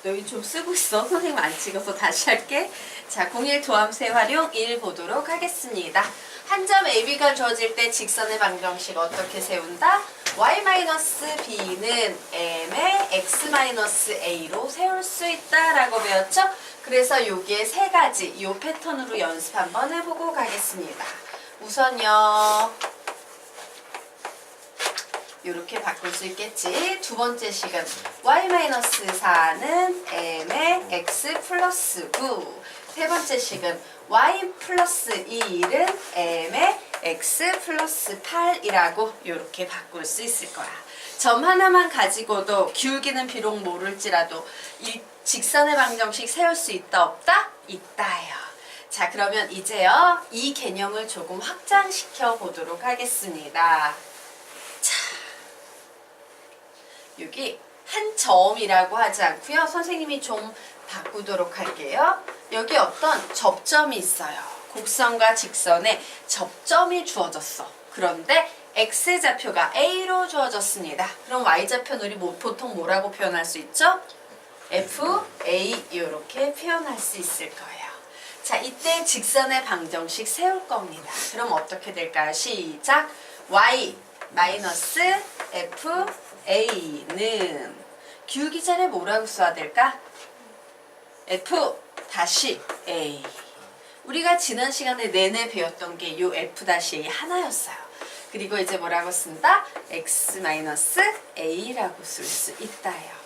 너희 좀 쓰고 있어. 선생님 안 찍어서 다시 할게. 자, 01 도함수의 활용 1 보도록 하겠습니다. 한 점 AB가 주어질 때 직선의 방정식 어떻게 세운다? y-b는 m의 x-a로 세울 수 있다 라고 배웠죠? 그래서 요게 세 가지 요 패턴으로 연습 한번 해보고 가겠습니다. 우선요 요렇게 바꿀 수 있겠지. 두 번째 식은 y-4는 m의 x 플러스 9. 세 번째 식은 y 플러스 1은 m의 x 플러스 8이라고 요렇게 바꿀 수 있을 거야. 점 하나만 가지고도 기울기는 비록 모를지라도 이 직선의 방정식 세울 수 있다 없다? 있다요. 자, 그러면 이제요 이 개념을 조금 확장시켜 보도록 하겠습니다. 자, 여기 한 점이라고 하지 않고요. 선생님이 좀 바꾸도록 할게요. 여기 어떤 접점이 있어요. 곡선과 직선에 접점이 주어졌어. 그런데 x좌표가 a로 주어졌습니다. 그럼 y좌표는 우리 보통 뭐라고 표현할 수 있죠? fa 이렇게 표현할 수 있을 거예요. 자, 이때 직선의 방정식 세울 겁니다. 그럼 어떻게 될까요? 시작! y 마이너스 fa는 기울기 전에 뭐라고 써야 될까? f 다시 a. 우리가 지난 시간에 내내 배웠던 게 요 f 다시 a 하나였어요. 그리고 이제 뭐라고 쓴다? x 마이너스 a라고 쓸 수 있다요.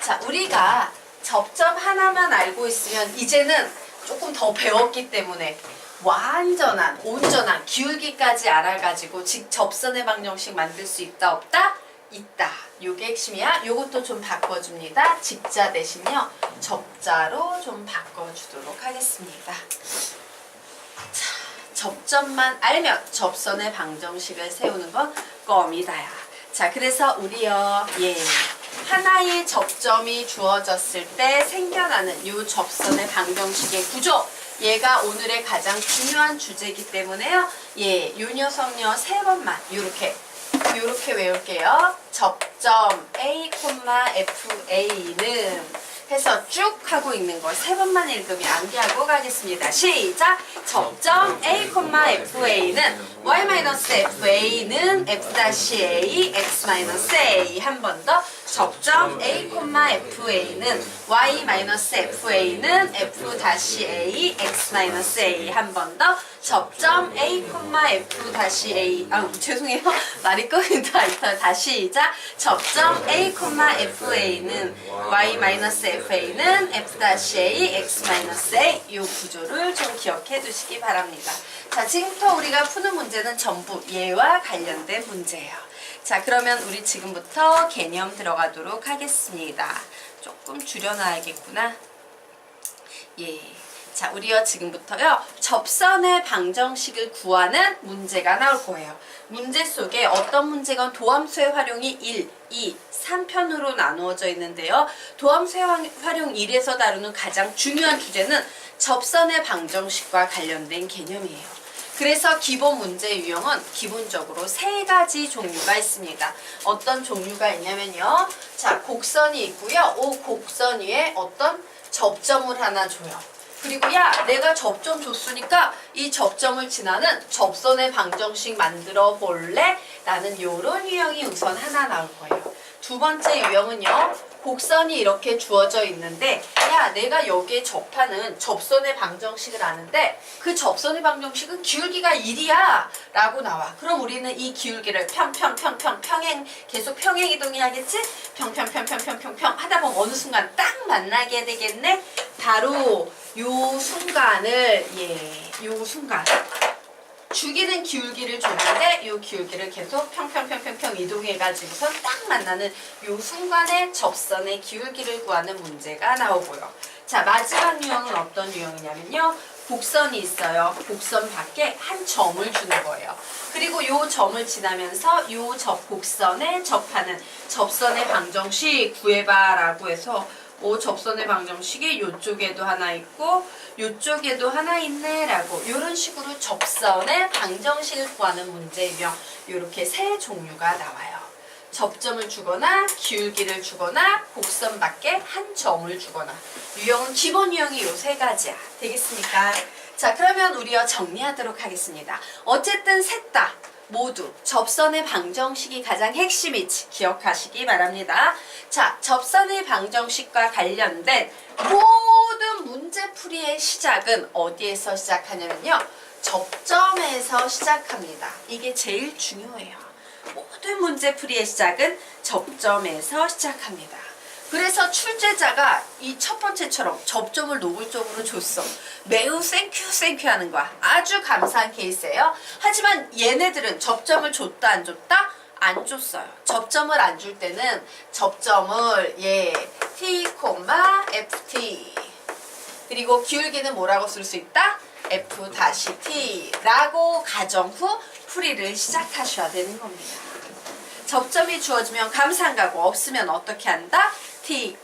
자, 우리가 접점 하나만 알고 있으면 이제는 조금 더 배웠기 때문에 완전한, 온전한 기울기까지 알아가지고 접선의 방정식 만들 수 있다 없다? 있다. 요게 핵심이야. 요것도 좀 바꿔줍니다. 직자 대신요 접자로 좀 바꿔주도록 하겠습니다. 자, 접점만 알면 접선의 방정식을 세우는 건 껌이다야. 자, 그래서 우리요 하나의 접점이 주어졌을 때 생겨나는 요 접선의 방정식의 구조, 얘가 오늘의 가장 중요한 주제이기 때문에요. 요 녀석요 세 번만 요렇게 외울게요. 접점 a, fa는 해서 쭉 하고 있는 걸 세 번만 읽으면 암기하고 가겠습니다. 시작! 접점 a, fa는 y-fa는 f-a, x-a. 한 번 더. 접점 a, fa는 y-fa는 f-a, x-a. 한 번 더. 접점 a, f-a. 죄송해요. 말이 끊긴다. 다시 시작. 접점 a, fa는 y-fa는 f-a, x-a. 이 구조를 좀 기억해 두시기 바랍니다. 자, 지금부터 우리가 푸는 문제는 전부 얘와 관련된 문제예요. 자, 그러면 우리 지금부터 개념 들어가도록 하겠습니다. 조금 줄여놔야겠구나. 자, 우리요 지금부터요 접선의 방정식을 구하는 문제가 나올 거예요. 문제 속에 어떤 문제건 도함수의 활용이 1, 2, 3편으로 나누어져 있는데요. 도함수의 활용 1에서 다루는 가장 중요한 주제는 접선의 방정식과 관련된 개념이에요. 그래서 기본 문제 유형은 기본적으로 세 가지 종류가 있습니다. 어떤 종류가 있냐면요. 자, 곡선이 있고요. 이 곡선 위에 어떤 접점을 하나 줘요. 그리고 야, 내가 접점 줬으니까 이 접점을 지나는 접선의 방정식 만들어 볼래? 라는 요런 유형이 우선 하나 나올 거예요. 두 번째 유형은요. 곡선이 이렇게 주어져 있는데 야, 내가 여기에 접하는 접선의 방정식을 아는데 그 접선의 방정식은 기울기가 1이야 라고 나와. 그럼 우리는 이 기울기를 평행 계속 평행 이동해야겠지? 평 하다 보면 어느 순간 딱 만나게 되겠네. 바로 요 순간을 요 순간 죽이는 기울기를 줬는데 이 기울기를 계속 평 이동해가지고선 딱 만나는 이 순간의 접선의 기울기를 구하는 문제가 나오고요. 자, 마지막 유형은 어떤 유형이냐면요. 곡선이 있어요. 곡선 밖에 한 점을 주는 거예요. 그리고 이 점을 지나면서 이 곡선에 접하는 접선의 방정식 구해봐 라고 해서 접선의 방정식이 이쪽에도 하나 있고 이쪽에도 하나 있네 라고 이런 식으로 접선의 방정식을 구하는 문제 유형 이렇게 세 종류가 나와요. 접점을 주거나 기울기를 주거나 곡선 밖에 한 점을 주거나 유형은 기본 유형이 요 세 가지야. 되겠습니까? 자, 그러면 우리가 정리하도록 하겠습니다. 어쨌든 셋 다 모두 접선의 방정식이 가장 핵심이지 기억하시기 바랍니다. 자, 접선의 방정식과 관련된 모든 문제풀이의 시작은 어디에서 시작하냐면요. 접점에서 시작합니다. 이게 제일 중요해요. 모든 문제풀이의 시작은 접점에서 시작합니다. 그래서 출제자가 이 첫 번째처럼 접점을 노골적으로 줬어. 매우 땡큐 하는 거야. 아주 감사한 케이스예요. 하지만 얘네들은 접점을 줬다 안 줬다? 안 줬어요. 접점을 안 줄 때는 접점을 t, ft 그리고 기울기는 뭐라고 쓸 수 있다? f-t 라고 가정 후 풀이를 시작하셔야 되는 겁니다. 접점이 주어지면 감상 가고 없으면 어떻게 한다? t,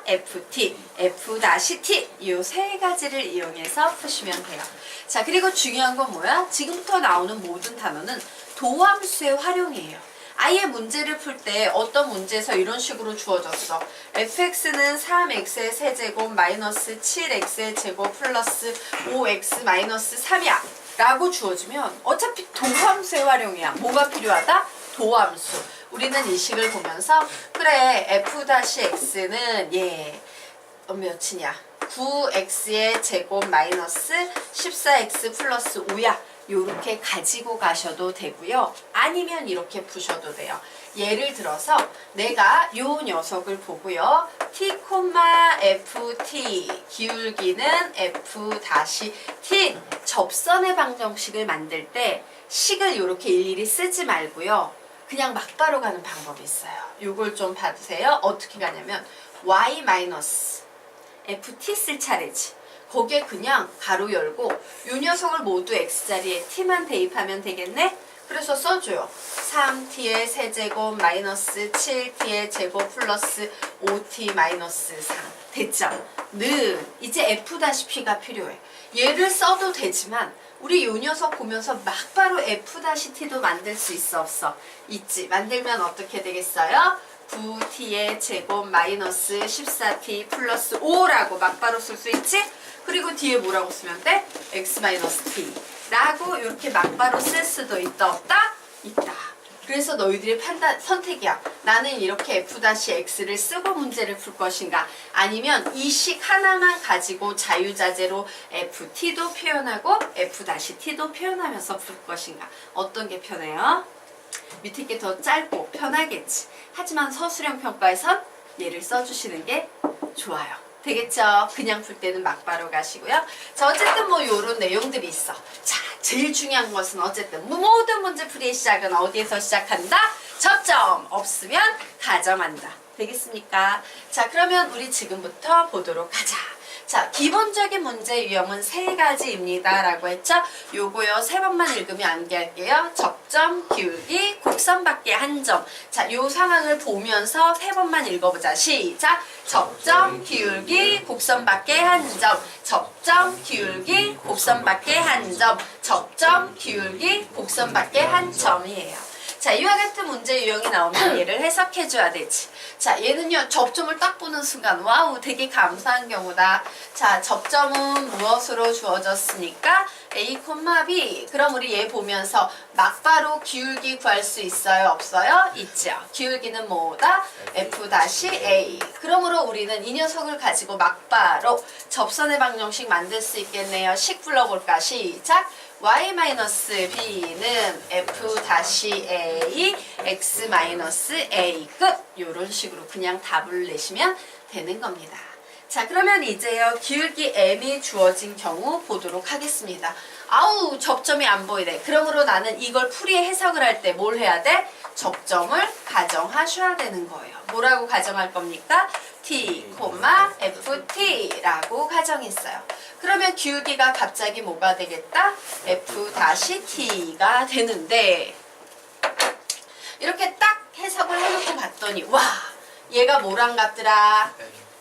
ft, f-t 이 세 가지를 이용해서 푸시면 돼요. 자, 그리고 중요한 건 뭐야? 지금부터 나오는 모든 단어는 도함수의 활용이에요. 아예 문제를 풀 때 어떤 문제에서 이런 식으로 주어졌어. fx는 3x의 세제곱 마이너스 7x의 제곱 플러스 5x 마이너스 3이야 라고 주어지면 어차피 도함수의 활용이야. 뭐가 필요하다? 도함수. 우리는 이 식을 보면서 그래 f-x는 몇이냐 9x의 제곱 마이너스 14x 플러스 5야. 요렇게 가지고 가셔도 되고요. 아니면 이렇게 푸셔도 돼요. 예를 들어서 내가 요 녀석을 보고요. t, ft 기울기는 f-t 접선의 방정식을 만들 때 식을 이렇게 일일이 쓰지 말고요. 그냥 막바로 가는 방법이 있어요. 요걸 좀 봐주세요. 어떻게 가냐면 y 마이너스 ft 쓸 차례지. 거기에 그냥 가로 열고 요 녀석을 모두 x자리에 t만 대입하면 되겠네? 그래서 써줘요. 3t의 세제곱 마이너스 7t의 제곱 플러스 5t 마이너스 3 됐죠? 는 이제 f-p가 필요해. 얘를 써도 되지만 우리 요 녀석 보면서 막바로 f-t도 만들 수 있어 없어? 있지. 만들면 어떻게 되겠어요? 9t의 제곱 마이너스 14t 플러스 5라고 막바로 쓸 수 있지? 그리고 뒤에 뭐라고 쓰면 돼? x-t 라고 이렇게 막바로 쓸 수도 있다 없다? 있다. 그래서 너희들의 선택이야. 나는 이렇게 f-x를 쓰고 문제를 풀 것인가 아니면 이 식 하나만 가지고 자유자재로 ft도 표현하고 f-t도 표현하면서 풀 것인가. 어떤 게 편해요? 밑에 게 더 짧고 편하겠지. 하지만 서술형 평가에선 얘를 써주시는 게 좋아요. 되겠죠? 그냥 풀 때는 막바로 가시고요. 자, 어쨌든 뭐 요런 내용들이 있어. 자, 제일 중요한 것은 어쨌든 모든 문제풀이의 시작은 어디에서 시작한다? 접점 없으면 가정한다. 되겠습니까? 자, 그러면 우리 지금부터 보도록 하자. 자, 기본적인 문제 유형은 세 가지입니다. 라고 했죠? 요거요, 세 번만 읽으면 암기할게요. 접점, 기울기, 곡선 밖에 한 점. 자, 요 상황을 보면서 세 번만 읽어보자. 시작! 접점, 기울기, 곡선 밖에 한 점. 접점, 기울기, 곡선 밖에 한 점. 접점, 기울기, 곡선 밖에 한 점이에요. 자, 이와 같은 문제 유형이 나오면 얘를 해석해줘야 되지. 자, 얘는요, 접점을 딱 보는 순간, 와우, 되게 감사한 경우다. 자, 접점은 무엇으로 주어졌으니까? A, B. 그럼 우리 얘 보면서 막바로 기울기 구할 수 있어요? 없어요? 있죠. 기울기는 뭐다? F-A. 그러므로 우리는 이 녀석을 가지고 막바로 접선의 방정식 만들 수 있겠네요. 식 불러볼까? 시작! y-b는 f-a, x-a 끝! 요런 식으로 그냥 답을 내시면 되는 겁니다. 자, 그러면 이제요, 기울기 m이 주어진 경우 보도록 하겠습니다. 아우, 접점이 안 보이네. 그러므로 나는 이걸 풀이에 해석을 할 때 뭘 해야 돼? 접점을 가정하셔야 되는 거예요. 뭐라고 가정할 겁니까? t, ft 라고 가정했어요. 그러면 기울기가 갑자기 뭐가 되겠다? f-t가 되는데 이렇게 딱 해석을 해놓고 봤더니 와, 얘가 뭐랑 같더라?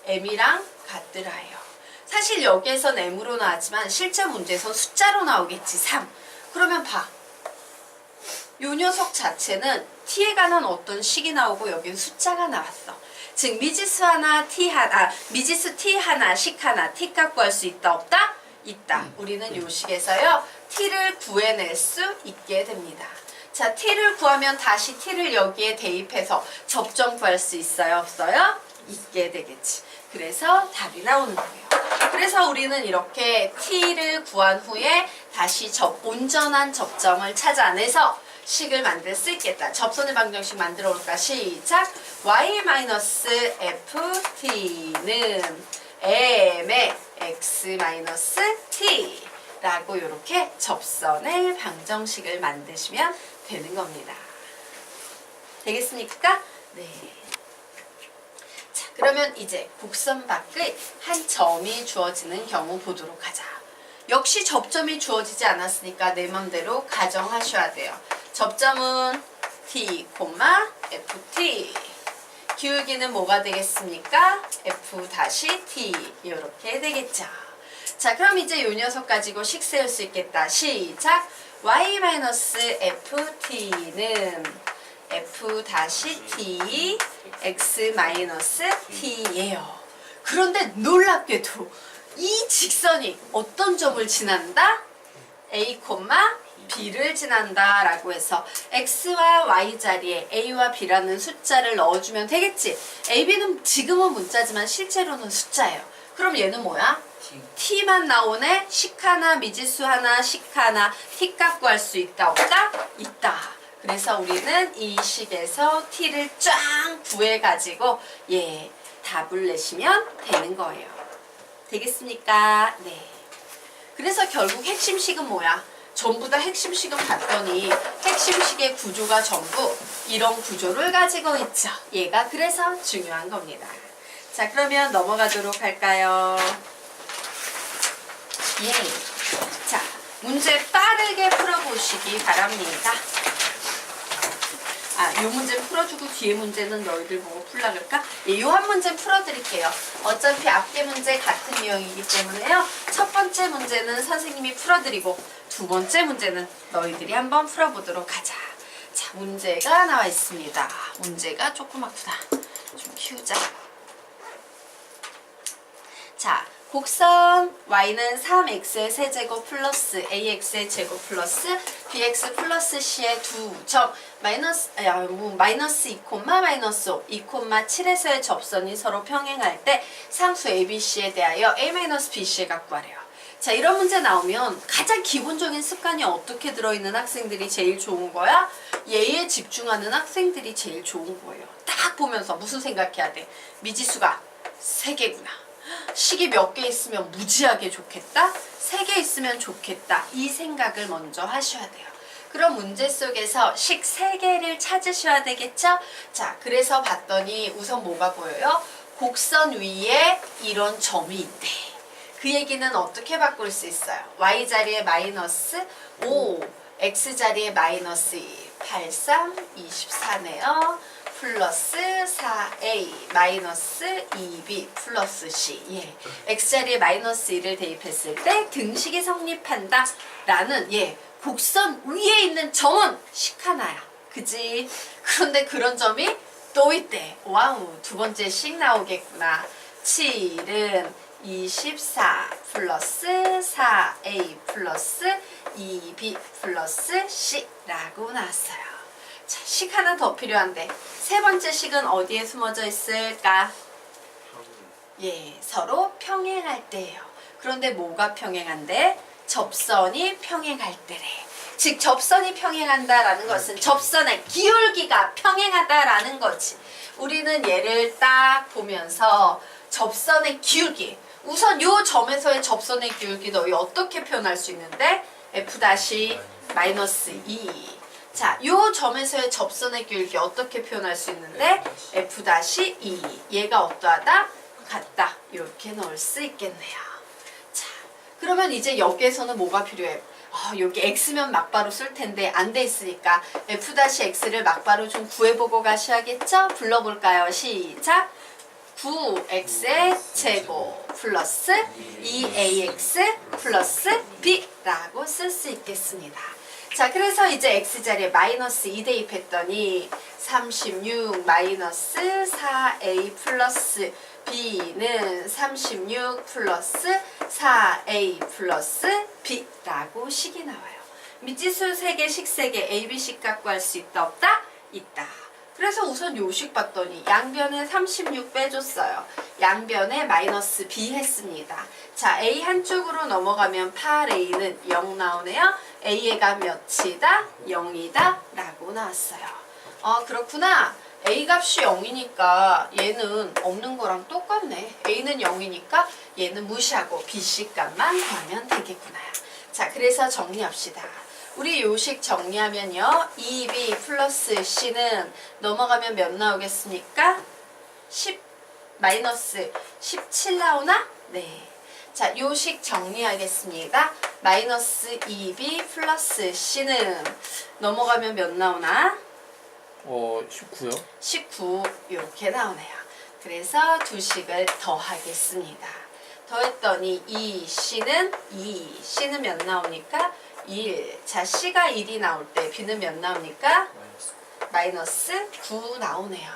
m이랑 같더라요. 사실 여기에선 m으로 나왔지만 실제 문제에서 숫자로 나오겠지. 3. 그러면 봐. 요 녀석 자체는 t에 관한 어떤 식이 나오고 여기는 숫자가 나왔어. 즉 미지수 하나, 미지수 t 하나, 식 하나, t 값 구할 수 있다 없다? 있다. 우리는 요 식에서요 t를 구해낼 수 있게 됩니다. 자, t를 구하면 다시 t를 여기에 대입해서 접점 구할 수 있어요 없어요? 있게 되겠지. 그래서 답이 나오는 거예요. 그래서 우리는 이렇게 t를 구한 후에 다시 온전한 접점을 찾아내서 식을 만들 수 있겠다. 접선의 방정식 만들어 볼까? 시작! y-ft는 m의 x-t 라고 이렇게 접선의 방정식을 만드시면 되는 겁니다. 되겠습니까? 네. 자, 그러면 이제 곡선 밖의 한 점이 주어지는 경우 보도록 하자. 역시 접점이 주어지지 않았으니까 내 맘대로 가정하셔야 돼요. 접점은 t, ft. 기울기는 뭐가 되겠습니까? f-t 이렇게 되겠죠. 자, 그럼 이제 이 녀석 가지고 식 세울 수 있겠다. 시작! y-ft는 f-t, x-t예요. 그런데 놀랍게도 이 직선이 어떤 점을 지난다? a, b를 지난다 라고 해서 x와 y 자리에 a와 b라는 숫자를 넣어주면 되겠지. a, b는 지금은 문자지만 실제로는 숫자예요. 그럼 얘는 뭐야? t만 나오네. 식 하나, 미지수 하나, 식 하나, t 값 구할 수 있다 없다? 있다. 그래서 우리는 이 식에서 t를 쫙 구해가지고 답을 내시면 되는 거예요. 되겠습니까? 네. 그래서 결국 핵심식은 뭐야? 전부 다 핵심식은 봤더니 핵심식의 구조가 전부 이런 구조를 가지고 있죠. 얘가 그래서 중요한 겁니다. 자, 그러면 넘어가도록 할까요? 자, 문제 빠르게 풀어보시기 바랍니다. 요 문제 풀어주고 뒤에 문제는 너희들 보고 풀라 그럴까? 요 한 문제 풀어드릴게요. 어차피 앞에 문제 같은 유형이기 때문에요. 첫 번째 문제는 선생님이 풀어드리고 두 번째 문제는 너희들이 한번 풀어보도록 하자. 자, 문제가 나와 있습니다. 문제가 조그맣구나. 좀 키우자. 자, 곡선 y는 3x의 세제곱 플러스 ax의 제곱 플러스 bx 플러스 c의 두 점 마이너스 2, 마이너스 5, 2,7에서의 접선이 서로 평행할 때 상수 abc에 대하여 a-bc의 값 구하래요. 자, 이런 문제 나오면 가장 기본적인 습관이 어떻게 들어있는 학생들이 제일 좋은 거야? 얘에 집중하는 학생들이 제일 좋은 거예요. 딱 보면서 무슨 생각해야 돼? 미지수가 3개구나. 식이 몇 개 있으면 무지하게 좋겠다? 3개 있으면 좋겠다. 이 생각을 먼저 하셔야 돼요. 그럼 문제 속에서 식 3개를 찾으셔야 되겠죠? 자, 그래서 봤더니 우선 뭐가 보여요? 곡선 위에 이런 점이 있대. 그 얘기는 어떻게 바꿀 수 있어요? y 자리에 마이너스 5, x 자리에 마이너스 2, 8, 3, 24네요. 플러스 4a 마이너스 2b 플러스 c. x자리에 마이너스 2를 대입했을 때 등식이 성립한다 라는 곡선 위에 있는 점은 식 하나야. 그지? 그런데 그런 점이 또 있대. 와우, 두 번째 식 나오겠구나. 7은 24 플러스 4a 플러스 2b 플러스 c라고 나왔어요. 자, 식 하나 더 필요한데 세 번째 식은 어디에 숨어져 있을까? 서로 평행할 때예요. 그런데 뭐가 평행한데? 접선이 평행할 때래. 즉 접선이 평행한다라는 것은 접선의 기울기가 평행하다라는 거지. 우리는 얘를 딱 보면서 접선의 기울기, 우선 요 점에서의 접선의 기울기 너희 어떻게 표현할 수 있는데? f--2. 자, 요 점에서의 접선의 기울기 어떻게 표현할 수 있는데? f-2. 얘가 어떠하다? 같다. 이렇게 넣을 수 있겠네요. 자, 그러면 이제 여기에서는 뭐가 필요해? 여기 x면 막바로 쓸 텐데 안 돼 있으니까 f-x를 막바로 좀 구해보고 가셔야겠죠? 불러볼까요? 시작! 9x의 제곱 플러스 2ax 플러스 b라고 쓸 수 있겠습니다. 자, 그래서 이제 x자리에 마이너스 2 대입했더니 36 마이너스 4a 플러스 b는 36 플러스 4a 플러스 b라고 식이 나와요. 미지수 3개, 식 3개, a, b 식 갖고 할 수 있다, 없다? 있다. 그래서 우선 요식 봤더니 양변에 36 빼줬어요. 양변에 마이너스 b 했습니다. 자, a 한쪽으로 넘어가면 8a는 0 나오네요. a의 값 몇이다? 0이다 라고 나왔어요. 그렇구나. a 값이 0이니까 얘는 없는 거랑 똑같네. a는 0이니까 얘는 무시하고 b식 값만 구하면 되겠구나. 자, 그래서 정리합시다. 우리 요식 정리하면요. 2b 플러스 c는 넘어가면 몇 나오겠습니까? 10 마이너스 17 나오나? 네. 자, 요식 정리하겠습니다. 마이너스 2b 플러스 c는 넘어가면 몇 나오나? 19요? 19 이렇게 나오네요. 그래서 두 식을 더하겠습니다. 더했더니 2c는 몇 나오니까? 1. 자, c가 1이 나올 때 b는 몇 나옵니까? 마이너스 9 나오네요.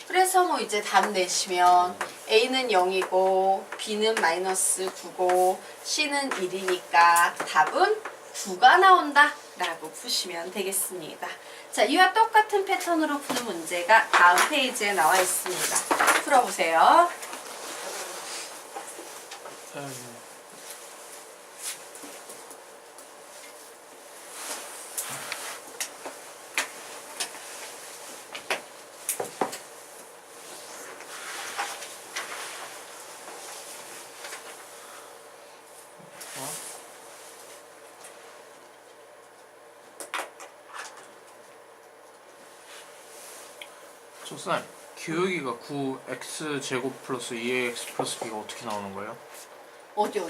그래서 뭐 이제 답 내시면 a는 0이고 b는 마이너스 9고 c는 1이니까 답은 9가 나온다 라고 푸시면 되겠습니다. 자, 이와 똑같은 패턴으로 푸는 문제가 다음 페이지에 나와 있습니다. 풀어보세요. 선 기울기가 9x제곱 플러스 2ax 플러스 b가 어떻게 나오는 거예요? 어디요?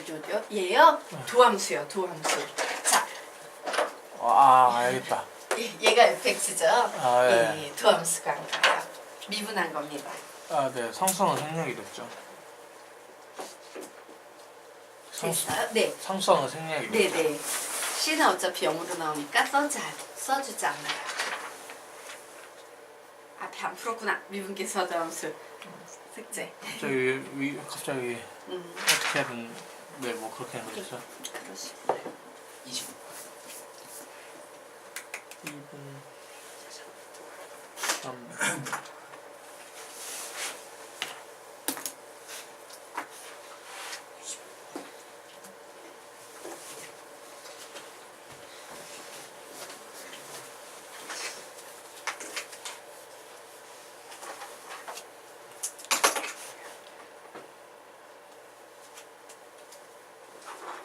얘요? 도함수요, 도함수. 자, 알겠다. 얘가 fx죠? 예. 도함수가 아니라요. 미분한 겁니다. 네. 상수항은 생략이 됐죠. 됐어요? 네. 상수항은 생략이 됐죠. 네네. C는 어차피 0으로 나오니까 써주지 않아요. 앞에 안 풀었구나. 미분계수 도함수. 숙제. 갑자기 어떻게 해야 되는? 네, 뭐 그렇게 하는 거죠. 그러시구나. 2분 3.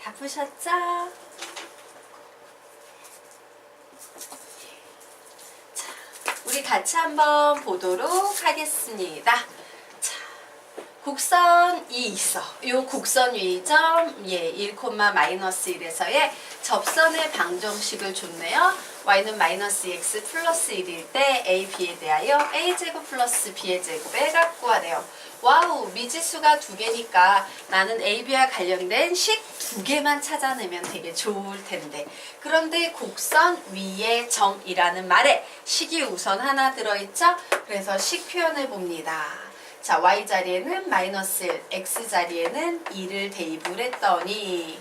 다 푸셨죠? 자, 우리 같이 한번 보도록 하겠습니다. 자, 곡선이 있어. 이 곡선 위점 1, 마이너스 1에서의 접선의 방정식을 줬네요. y는 마이너스 x 플러스 1일 때 a, b에 대하여 a제곱 플러스 b의 제곱을 갖고 하래요. 와우, 미지수가 2개니까 나는 a, b와 관련된 식 2개만 찾아내면 되게 좋을 텐데. 그런데 곡선 위에 점이라는 말에 식이 우선 하나 들어있죠? 그래서 식 표현해 봅니다. 자, y자리에는 마이너스 1, x자리에는 2를 대입을 했더니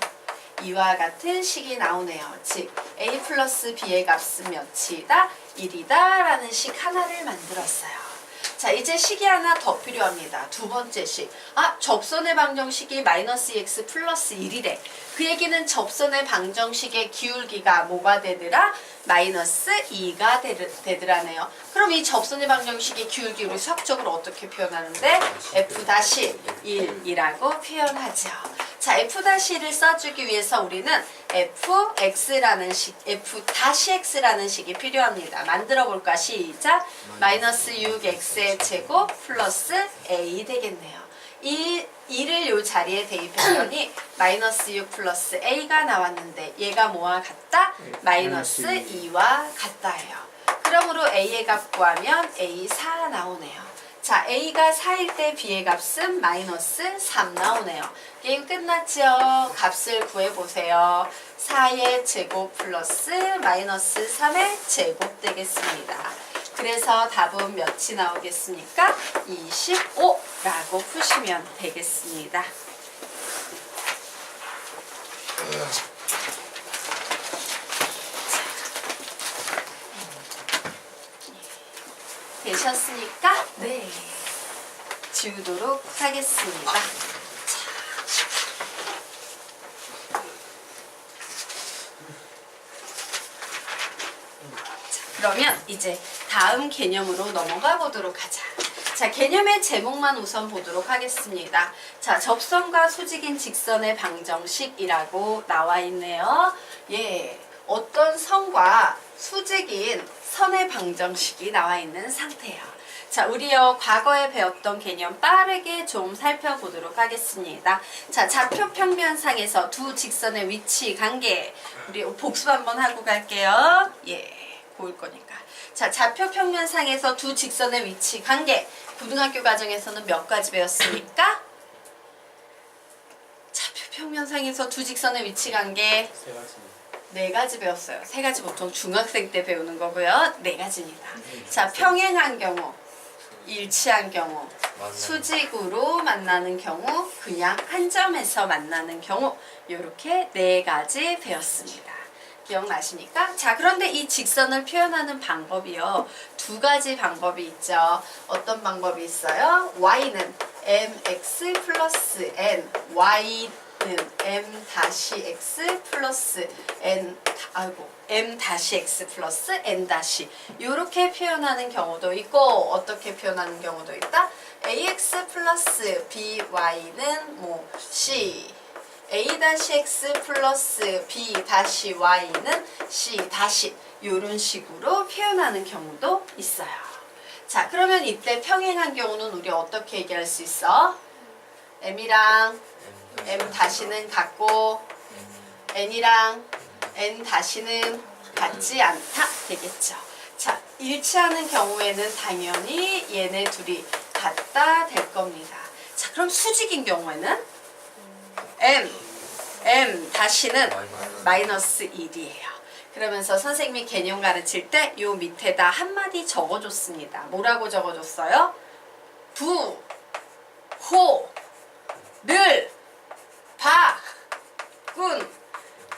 이와 같은 식이 나오네요. 즉 a 플러스 b의 값은 몇이다? 1이다 라는 식 하나를 만들었어요. 자, 이제 식이 하나 더 필요합니다. 두 번째 식. 접선의 방정식이 마이너스 x 플러스 1이래. 그 얘기는 접선의 방정식의 기울기가 뭐가 되더라? 마이너스 2가 되더라네요. 그럼 이 접선의 방정식의 기울기 우리 수학적으로 어떻게 표현하는데? f-1이라고 표현하죠. 자, f-1을 써주기 위해서 우리는 fx라는 식, f-x라는 식이 필요합니다. 만들어 볼까? 시작! 마이너스 6x의 제곱 플러스 a 되겠네요. 2를 요 자리에 대입했더니 마이너스 6 플러스 a가 나왔는데 얘가 뭐와 같다? 마이너스 2와 같다예요. 그러므로 a의 값 구하면 a 4 나오네요. 자, A가 4일 때 B의 값은 마이너스 3 나오네요. 게임 끝났죠? 값을 구해보세요. 4의 제곱 플러스 마이너스 3의 제곱 되겠습니다. 그래서 답은 몇이 나오겠습니까? 25라고 푸시면 되겠습니다. 되셨습니까? 네. 지우도록 하겠습니다. 그러면 이제 다음 개념으로 넘어가 보도록 하자. 자, 개념의 제목만 우선 보도록 하겠습니다. 자, 접선과 수직인 직선의 방정식이라고 나와 있네요. 예, 어떤 선과 수직인 선의 방정식이 나와 있는 상태예요. 자, 우리요 과거에 배웠던 개념 빠르게 좀 살펴보도록 하겠습니다. 자, 좌표 평면상에서 두 직선의 위치 관계 우리 복습 한번 하고 갈게요. 예. 보일 거니까. 자, 좌표 평면상에서 두 직선의 위치 관계. 고등학교 과정에서는 몇 가지 배웠습니까? 좌표 평면상에서 두 직선의 위치 관계. 세 가지. 네 가지 배웠어요. 세 가지 보통 중학생 때 배우는 거고요. 네 가지입니다. 자, 평행한 경우, 일치한 경우, 수직으로 만나는 경우, 그냥 한 점에서 만나는 경우, 이렇게 네 가지 배웠습니다. 기억나십니까? 자, 그런데 이 직선을 표현하는 방법이요. 두 가지 방법이 있죠. 어떤 방법이 있어요? y는 mx 플러스 n, y는 m-x 플러스 n, m-x 플러스 n 다시 이렇게 표현하는 경우도 있고 어떻게 표현하는 경우도 있다? ax 플러스 by는 뭐 c a-x 플러스 b-y는 c- 이런 식으로 표현하는 경우도 있어요. 자, 그러면 이때 평행한 경우는 우리 어떻게 얘기할 수 있어? m이랑 m-는 같고 n이랑 n-는 같지 않다 되겠죠. 자, 일치하는 경우에는 당연히 얘네 둘이 같다 될 겁니다. 자, 그럼 수직인 경우에는 m-는 마이너스 1이에요. 그러면서 선생님이 개념 가르칠 때 요 밑에다 한마디 적어줬습니다. 뭐라고 적어줬어요? 부, 호, 를, 바, 군,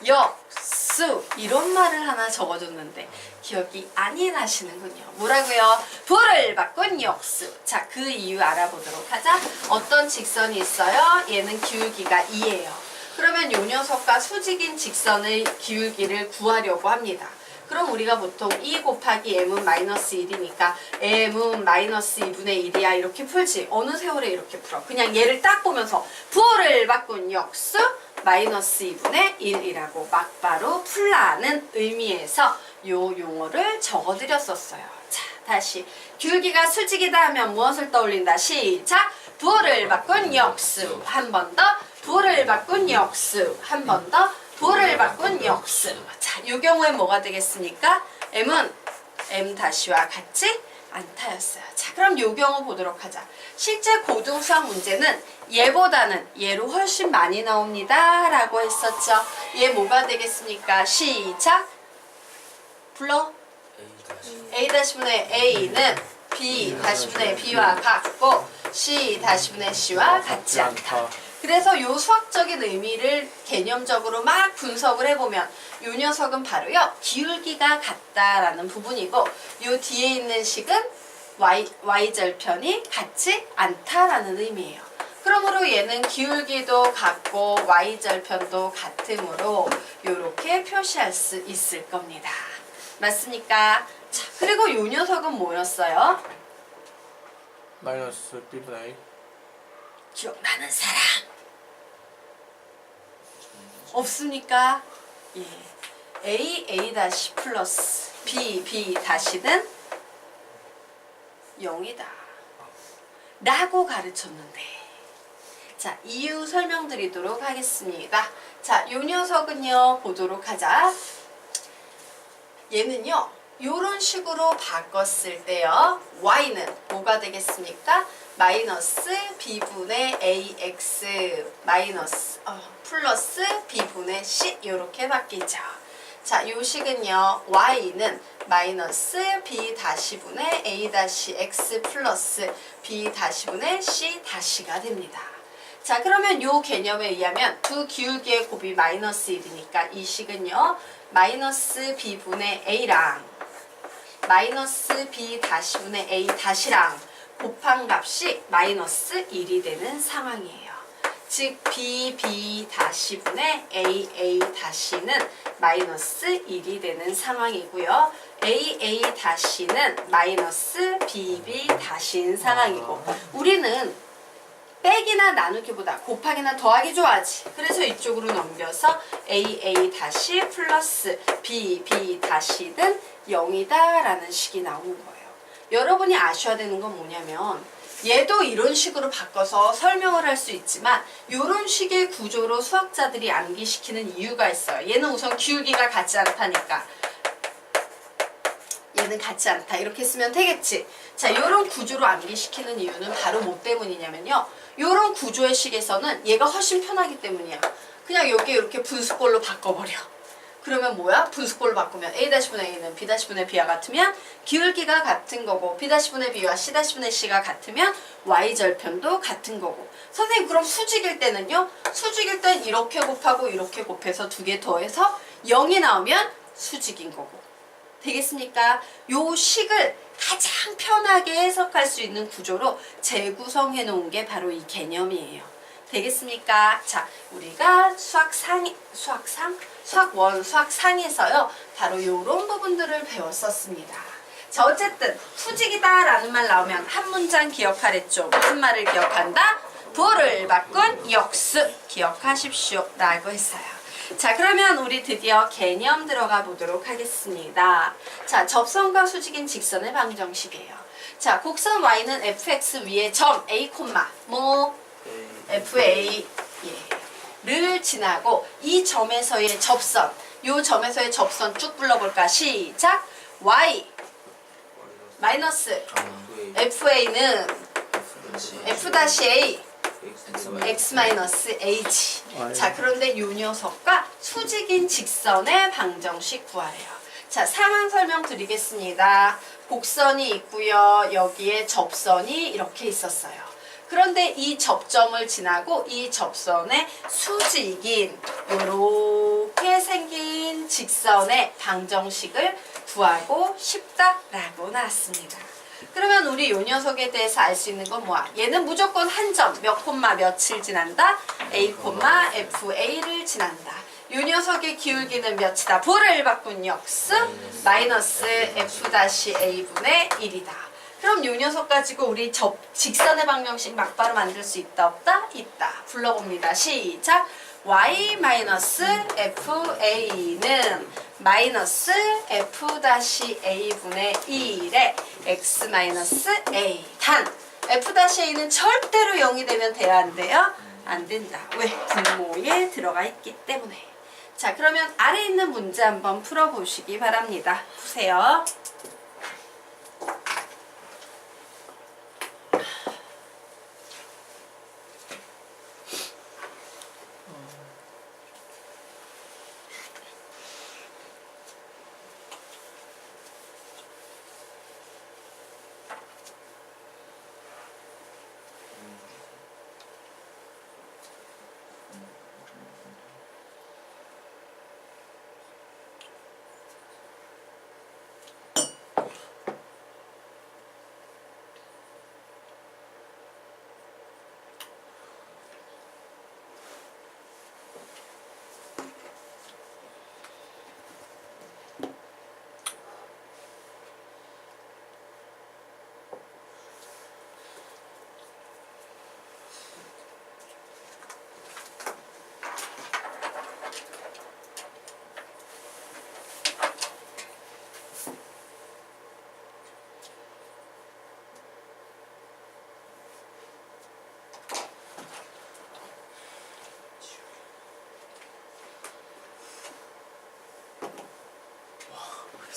역, 수 이런 말을 하나 적어줬는데 기억이 안이 나시는군요. 뭐라고요? 부를 바꾼 역수. 자, 그 이유 알아보도록 하자. 어떤 직선이 있어요? 얘는 기울기가 2예요. 그러면 요 녀석과 수직인 직선의 기울기를 구하려고 합니다. 그럼 우리가 보통 2 곱하기 m은 마이너스 1이니까 m은 마이너스 2분의 1이야 이렇게 풀지. 어느 세월에 이렇게 풀어. 그냥 얘를 딱 보면서 부호를 바꾼 역수 마이너스 2분의 1이라고 막바로 풀라는 의미에서 요 용어를 적어드렸었어요. 자, 다시 기울기가 수직이다 하면 무엇을 떠올린다? 시작! 부호를 바꾼 역수 한 번 더 부호를 바꾼 역수 한 번 더 부호를 바꾼 역수. 자, 이 경우에 뭐가 되겠습니까? m은 m-와 같지 않다였어요. 자, 그럼 이 경우 보도록 하자. 실제 고등수학 문제는 얘보다는 얘로 훨씬 많이 나옵니다 라고 했었죠. 얘 뭐가 되겠습니까? 시작! 불러? a-분의 a는 b-분의 b와 같고 c-분의 c와 같지 않다. 그래서 요 수학적인 의미를 개념적으로 막 분석을 해보면 요 녀석은 바로요 기울기가 같다라는 부분이고 요 뒤에 있는 식은 y절편이 같지 않다라는 의미예요. 그러므로 얘는 기울기도 같고 y절편도 같으므로 요렇게 표시할 수 있을 겁니다. 맞습니까? 자, 그리고 요 녀석은 뭐였어요? 마이너스 b분의 a. 기억나는 사람 없습니까? 예. a 플러스 b-는 0이다 라고 가르쳤는데 자, 이유 설명드리도록 하겠습니다. 자, 요 녀석은요 보도록 하자. 얘는요 요런 식으로 바꿨을 때요. y는 뭐가 되겠습니까? 마이너스 b분의 ax 마이너스 플러스 b분의 c 요렇게 바뀌죠. 자, 요 식은요. y는 마이너스 b 다시분의 a 다시 x 플러스 b 다시분의 c 다시가 됩니다. 자, 그러면 요 개념에 의하면 두 기울기의 곱이 마이너스 1이니까 이 식은요. 마이너스 b분의 a랑 마이너스 b 다시분의 a 다시랑 곱한 값이 마이너스 1이 되는 상황이에요. 즉 b 다시분의 a 다시는 마이너스 1이 되는 상황이고요. a 다시는 마이너스 b 다시인 상황이고 우리는 빼기나 나누기보다 곱하기나 더하기 좋아하지. 그래서 이쪽으로 넘겨서 a 다시 플러스 b 다시는 0이다 라는 식이 나오는 거예요. 여러분이 아셔야 되는 건 뭐냐면 얘도 이런 식으로 바꿔서 설명을 할 수 있지만 이런 식의 구조로 수학자들이 암기시키는 이유가 있어요. 얘는 우선 기울기가 같지 않다니까. 얘는 같지 않다. 이렇게 쓰면 되겠지. 자, 이런 구조로 암기시키는 이유는 바로 뭐 때문이냐면요. 이런 구조의 식에서는 얘가 훨씬 편하기 때문이야. 그냥 여기 이렇게 분수꼴로 바꿔버려. 그러면 뭐야? 분수꼴로 바꾸면 a-분의 a는 b-분의 b와 같으면 기울기가 같은 거고 b-분의 b와 c-분의 c가 같으면 y절편도 같은 거고 선생님 그럼 수직일 때는요? 수직일 땐 이렇게 곱하고 이렇게 곱해서 두 개 더해서 0이 나오면 수직인 거고 되겠습니까? 요 식을 가장 편하게 해석할 수 있는 구조로 재구성해 놓은 게 바로 이 개념이에요. 되겠습니까? 자, 우리가 수학원, 수학상에서요. 바로 요런 부분들을 배웠었습니다. 자, 어쨌든 수직이다 라는 말 나오면 한 문장 기억하랬죠. 무슨 말을 기억한다? 부호를 바꾼 역수 기억하십시오 라고 했어요. 자, 그러면 우리 드디어 개념 들어가 보도록 하겠습니다. 자, 접선과 수직인 직선의 방정식이에요. 자, 곡선 y는 fx 위에 점 a, fa 를 지나고 이 점에서의 접선, 요 점에서의 접선 쭉 불러볼까? 시작! y 마이너스 fa는 f-a x-h. 자, 그런데 요 녀석과 수직인 직선의 방정식 구하래요. 자, 상황 설명 드리겠습니다. 곡선이 있고요. 여기에 접선이 이렇게 있었어요. 그런데 이 접점을 지나고 이 접선의 수직인 이렇게 생긴 직선의 방정식을 구하고 싶다라고 나왔습니다. 그러면 우리 이 녀석에 대해서 알 수 있는 건 뭐야? 얘는 무조건 한 점, 몇 콤마 몇을 지난다? a, fa를 지난다. 이 녀석의 기울기는 몇이다? 부호를 바꾼 역수 마이너스 f-a분의 1이다. 그럼 이 녀석 가지고 우리 직선의 방정식 막바로 만들 수 있다 없다? 있다. 불러봅니다. 시작! y-fa는 마이너스 f-a분의 1에 x-a 단 f-a는 절대로 0이 되면 돼야 안 돼요? 안 된다. 왜? 분모에 들어가 있기 때문에. 자, 그러면 아래 있는 문제 한번 풀어보시기 바랍니다. 보세요.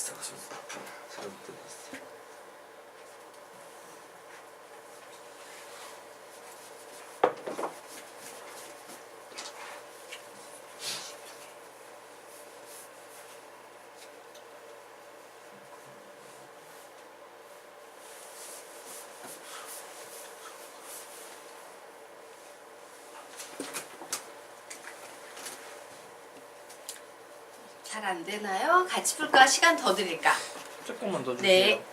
잘못 들었어. 잘 안 되나요? 같이 풀까? 시간 더 드릴까? 조금만 더 주세요. 네.